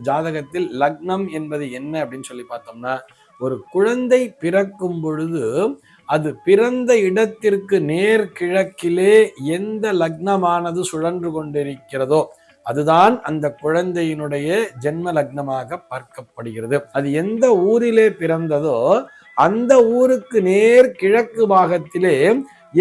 ஜாதகத்தில் லக்னம் என்பது என்ன அப்படின்னு சொல்லி பார்த்தோம்னா, ஒரு குழந்தை பிறக்கும் பொழுது அது பிறந்த இடத்திற்கு நேர் கிழக்கிலே எந்த லக்னமானது சுழன்று கொண்டிருக்கிறதோ அதுதான் அந்த குழந்தையினுடைய ஜென்ம லக்னமாக பார்க்கப்படுகிறது. அது எந்த ஊரிலே பிறந்ததோ அந்த ஊருக்கு நேர் கிழக்கு பாகத்திலே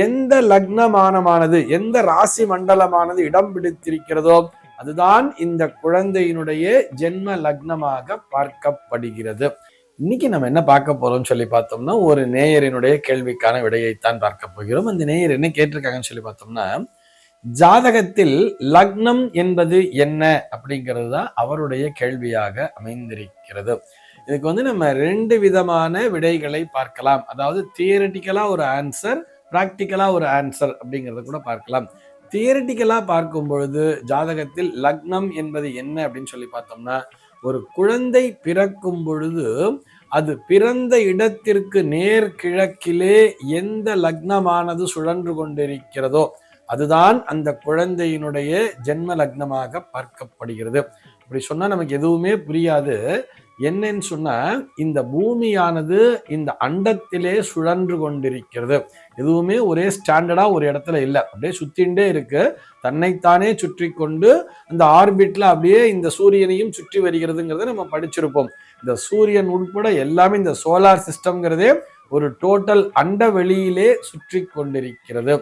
எந்த லக்னமானது எந்த ராசி மண்டலமானது இடம் பிடித்திருக்கிறதோ அதுதான் இந்த குழந்தையினுடைய ஜென்ம லக்னமாக பார்க்கப்படுகிறது. இன்னைக்கு நம்ம என்ன பார்க்க போறோம்னு சொல்லி பார்த்தோம்னா, ஒரு நேயரினுடைய கேள்விக்கான விடையைத்தான் பார்க்க போகிறோம். அந்த நேயர் என்ன கேட்டிருக்காங்கன்னு சொல்லி பார்த்தோம்னா, ஜாதகத்தில் லக்னம் என்பது என்ன அப்படிங்கிறது தான் அவருடைய கேள்வியாக அமைந்திருக்கிறது. இதுக்கு நம்ம 2 விதமான விடைகளை பார்க்கலாம். அதாவது தியரிட்டிக்கலா ஒரு ஆன்சர், பிராக்டிக்கலா ஒரு ஆன்சர் அப்படிங்கிறத கூட பார்க்கலாம். தியரிட்டிக்கலா பார்க்கும் பொழுது ஜாதகத்தில் லக்னம் என்பது என்ன அப்படின்னு சொல்லி பார்த்தோம்னா, ஒரு குழந்தை பிறக்கும் பொழுது அது பிறந்த இடத்திற்கு நேர் கிழக்கிலே எந்த லக்னமானது சுழன்று கொண்டிருக்கிறதோ அதுதான் அந்த குழந்தையினுடைய ஜென்ம லக்னமாக பார்க்கப்படுகிறது. இப்படி சொன்னா நமக்கு எதுவுமே புரியாது. என்னன்னு சொன்னா, இந்த பூமியானது இந்த அண்டத்திலே சுழன்று கொண்டிருக்கிறது. எதுவுமே ஒரே ஸ்டாண்டர்டா ஒரு இடத்துல இல்லை, அப்படியே சுத்தின்ண்டே இருக்கு. தன்னைத்தானே சுற்றி கொண்டு அந்த ஆர்பிட்ல அப்படியே இந்த சூரியனையும் சுற்றி வருகிறதுங்கிறத நம்ம படிச்சிருப்போம். இந்த சூரியன் உட்பட எல்லாமே இந்த சோலார் சிஸ்டம்ங்கிறதே ஒரு டோட்டல் அண்ட வெளியிலே சுற்றி கொண்டிருக்கிறது.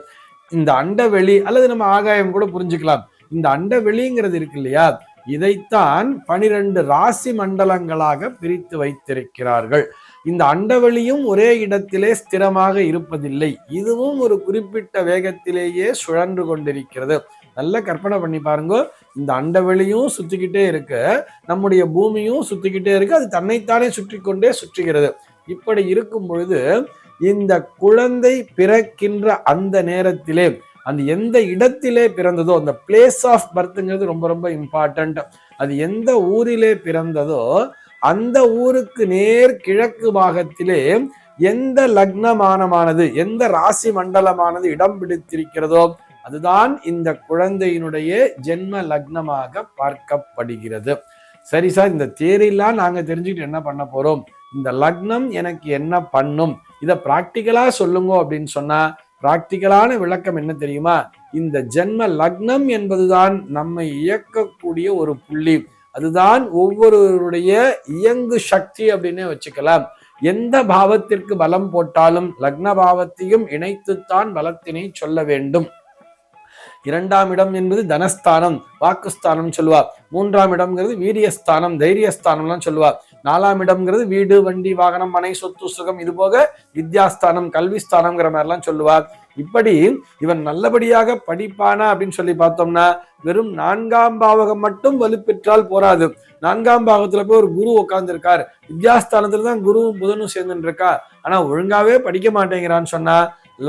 இந்த அண்டவெளி அல்லது நம்ம ஆகாயம் கூட புரிஞ்சுக்கலாம். இந்த அண்டவெளிங்கிறது இருக்கு இல்லையா, இதைத்தான் 12 ராசி மண்டலங்களாக பிரித்து வைத்திருக்கிறார்கள். இந்த அண்டவெளியும் ஒரே இடத்திலே ஸ்திரமாக இருப்பதில்லை. இதுவும் ஒரு குறிப்பிட்ட வேகத்திலேயே சுழன்று கொண்டிருக்கிறது. நல்ல கற்பனை பண்ணி பாருங்க. இந்த அண்டவெளியும் சுத்திக்கிட்டே இருக்கு, நம்முடைய பூமியும் சுத்திக்கிட்டே இருக்கு, அது தன்னைத்தானே சுற்றி கொண்டே சுற்றுகிறது. இப்படி இருக்கும் பொழுது இந்த குழந்தை பிறக்கின்ற அந்த நேரத்திலே அந்த எந்த இடத்திலே பிறந்ததோ, அந்த பிளேஸ் ஆஃப் பர்த்ங்கிறது ரொம்ப ரொம்ப இம்பார்ட்டன்ட். அது எந்த ஊரிலே பிறந்ததோ அந்த ஊருக்கு நேர் கிழக்கு பாகத்திலே எந்த லக்னமானது எந்த ராசி மண்டலமானது இடம் பிடித்திருக்கிறதோ அதுதான் இந்த குழந்தையினுடைய ஜென்ம லக்னமாக பார்க்கப்படுகிறது. சரி சார், இந்த தேரியெல்லாம் நாங்க தெரிஞ்சுக்கிட்டு என்ன பண்ண போறோம், இந்த லக்னம் எனக்கு என்ன பண்ணும், இதை பிராக்டிக்கலா சொல்லுங்க அப்படின்னு சொன்னா, பிராக்டிக்கலான விளக்கம் என்ன தெரியுமா, இந்த ஜென்ம லக்னம் என்பதுதான் நம்மை இயக்கக்கூடிய ஒரு புள்ளி. அதுதான் ஒவ்வொருவருடைய இயங்கு சக்தி அப்படின்னு வச்சுக்கலாம். எந்த பாவத்திற்கு பலம் போட்டாலும் லக்ன பாவத்தையும் இணைத்துத்தான் பலத்தினை சொல்ல வேண்டும். 2ஆம் இடம் என்பது தனஸ்தானம், வாக்குஸ்தானம் சொல்லுவா. 3ஆம் இடம்ங்கிறது வீரியஸ்தானம், தைரியஸ்தானம்லாம் சொல்லுவா. 4ஆம் இடம்ங்கிறது வீடு, வண்டி, வாகனம், மனை, சொத்து, சுகம், இது போக வித்யாஸ்தானம், கல்விஸ்தானம்ங்கிற மாதிரிலாம் சொல்லுவார். இப்படி இவன் நல்லபடியாக படிப்பானா அப்படின்னு சொல்லி பார்த்தோம்னா, வெறும் 4ஆம் பாவகம் மட்டும் வலுப்பெற்றால் போராது. 4ஆம் பாவத்துல போய் ஒரு குரு உட்கார்ந்து இருக்கார், வித்யாஸ்தானத்துல தான் குரு புதனும் சேர்ந்துட்டு இருக்கா, ஆனா ஒழுங்காவே படிக்க மாட்டேங்கிறான்னு சொன்னா,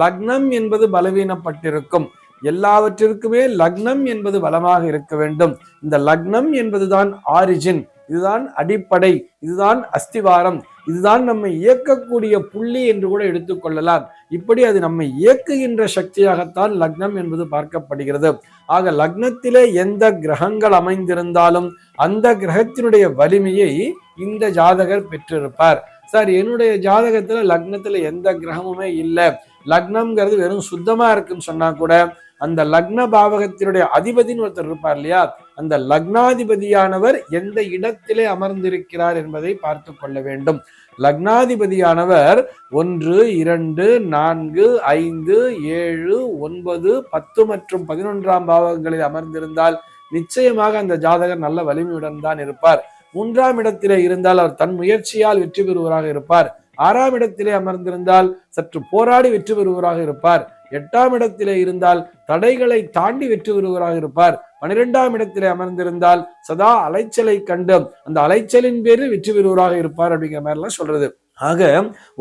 லக்னம் என்பது பலவீனப்பட்டிருக்கும். எல்லாவற்றிற்குமே லக்னம் என்பது பலமாக இருக்க வேண்டும். இந்த லக்னம் என்பதுதான் ஆரிஜின், இதுதான் அடிப்படை, இதுதான் அஸ்திவாரம், இதுதான் நம்மை இயக்கக்கூடிய புள்ளி என்று கூட எடுத்துக்கொள்ளலாம். இப்படி அது நம்மை இயக்குகின்ற சக்தியாகத்தான் லக்னம் என்பது பார்க்கப்படுகிறது. ஆக லக்னத்திலே எந்த கிரகங்கள் அமைந்திருந்தாலும் அந்த கிரகத்தினுடைய வலிமையை இந்த ஜாதகர் பெற்றிருப்பார். சார், என்னுடைய ஜாதகத்துல லக்னத்துல எந்த கிரகமுமே இல்லை, லக்னம்ங்கிறது வெறும் சுத்தமா இருக்குன்னு சொன்னா கூட அந்த லக்ன பாவகத்தினுடைய அதிபதினு ஒருத்தர் இருப்பார் இல்லையா, அந்த லக்னாதிபதியானவர் எந்த இடத்திலே அமர்ந்திருக்கிறார் என்பதை பார்த்து கொள்ள வேண்டும். லக்னாதிபதியானவர் 1, 2, 4, 5, 7, 9, 10 மற்றும் 11ஆம் பாவகங்களில் அமர்ந்திருந்தால் நிச்சயமாக அந்த ஜாதகர் நல்ல வலிமையுடன் தான் இருப்பார். 3ஆம் இடத்திலே இருந்தால் அவர் தன் முயற்சியால் வெற்றி பெறுவராக இருப்பார். 6ஆம் இடத்திலே அமர்ந்திருந்தால் சற்று போராடி வெற்றி பெறுவராக இருப்பார். 8ஆம் இடத்திலே இருந்தால் தடைகளை தாண்டி வெற்றி பெறுவராக இருப்பார். 12ஆம் இடத்திலே அமர்ந்திருந்தால் சதா அலைச்சலை கண்டு அந்த அலைச்சலின் பேரில் வெற்றி பெறுவராக இருப்பார் அப்படிங்கிற மாதிரி எல்லாம் சொல்றது. ஆக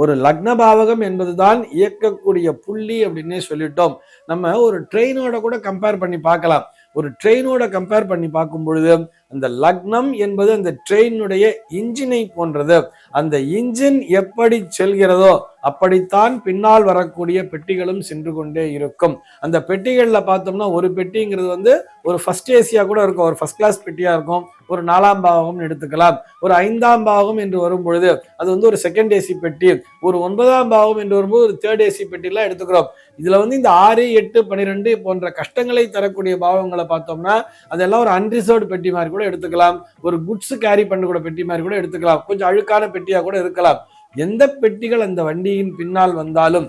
ஒரு லக்ன பாவகம் என்பதுதான் இயக்கக்கூடிய புள்ளி அப்படின்னே சொல்லிட்டோம். நம்ம ஒரு ட்ரெயினோட கூட கம்பேர் பண்ணி பார்க்கலாம். ஒரு ட்ரெயினோட கம்பேர் பண்ணி பார்க்கும் பொழுது அந்த லக்னம் என்பது அந்த ட்ரெயினுடைய இன்ஜினை போன்றது. அந்த இன்ஜின் எப்படி செல்கிறதோ அப்படித்தான் பின்னால் வரக்கூடிய பெட்டிகளும் சென்று கொண்டே இருக்கும். அந்த பெட்டிகள்ல பார்த்தோம்னா ஒரு பெட்டிங்கிறது ஒரு ஃபர்ஸ்ட் ஏசியா கூட இருக்கும், ஒரு ஃபர்ஸ்ட் கிளாஸ் பெட்டியா இருக்கும், ஒரு 4ஆம் பாகம் எடுத்துக்கலாம். ஒரு 5ஆம் பாகம் என்று வரும் பொழுது அது ஒரு செகண்ட் ஏசி பெட்டி, ஒரு 9ஆம் பாகம் என்று வரும்போது ஒரு தேர்ட் ஏசி பெட்டி எல்லாம் எடுத்துக்கிறோம். இதுல இந்த 6, 8, 12 போன்ற கஷ்டங்களை தரக்கூடிய பாவங்களை பார்த்தோம்னா அதெல்லாம் ஒரு அன்ரிசர்வ்டு பெட்டி மாதிரி கூட எடுத்துக்கலாம், ஒரு குட்ஸ் கேரி பண்ணக்கூடிய பெட்டி மாதிரி கூட எடுத்துக்கலாம், கொஞ்சம் அழுக்கான பெட்டியா கூட இருக்கலாம். எந்த பெட்டிகள் அந்த வண்டியின் பின்னால் வந்தாலும்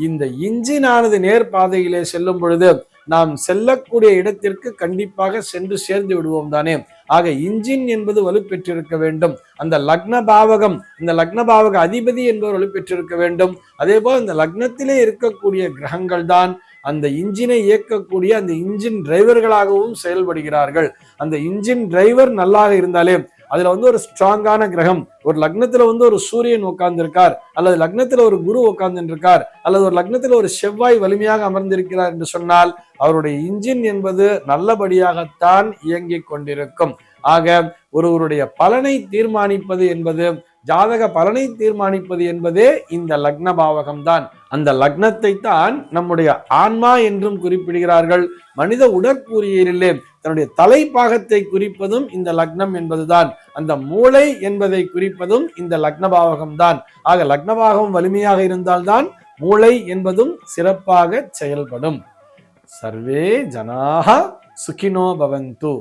இந்த இன்ஜினானது நேர்பாதையிலே செல்லும் பொழுது நாம் செல்லக்கூடிய இடத்திற்கு கண்டிப்பாக சென்று சேர்ந்து விடுவோம் தானே. ஆக இன்ஜின் என்பது வலுப்பெற்றிருக்க வேண்டும். அந்த லக்ன பாவகம், இந்த லக்ன பாவக அதிபதி என்பவர் வலுப்பெற்றிருக்க வேண்டும். அதே போல் இந்த லக்னத்திலே இருக்கக்கூடிய கிரகங்கள் தான் அந்த இன்ஜினை இயக்கக்கூடிய அந்த இன்ஜின் டிரைவர்களாகவும் செயல்படுகிறார்கள். அந்த இன்ஜின் டிரைவர் நல்லாக இருந்தாலே அதுல ஒரு ஸ்ட்ராங்கான கிரகம், ஒரு லக்னத்துல ஒரு சூரியன் உட்கார்ந்து இருக்கார், அல்லது லக்னத்துல ஒரு குரு உட்கார்ந்து இருக்கார், அல்லது ஒரு லக்னத்துல ஒரு செவ்வாய் வலிமையாக அமர்ந்திருக்கிறார் என்று சொன்னால் அவருடைய இன்ஜின் என்பது நல்லபடியாகத்தான் இயங்கிக் கொண்டிருக்கும். ஆக ஒருவருடைய பலனை தீர்மானிப்பது என்பது, ஜாதக பலனை தீர்மானிப்பது என்பதே இந்த லக்ன பாவகம் தான். அந்த லக்னத்தை தான் நம்முடைய ஆன்மா என்றும் குறிப்பிடுகிறார்கள். மனித உடற்கூறியலிலே தன்னுடைய தலைப்பாகத்தை குறிப்பதும் இந்த லக்னம் என்பதுதான். அந்த மூளை என்பதை குறிப்பதும் இந்த லக்ன பாவகம் தான். ஆக லக்னபாகம் வலிமையாக இருந்தால்தான் மூளை என்பதும் சிறப்பாக செயல்படும். சர்வே ஜனாஹ சுகினோ பவந்து.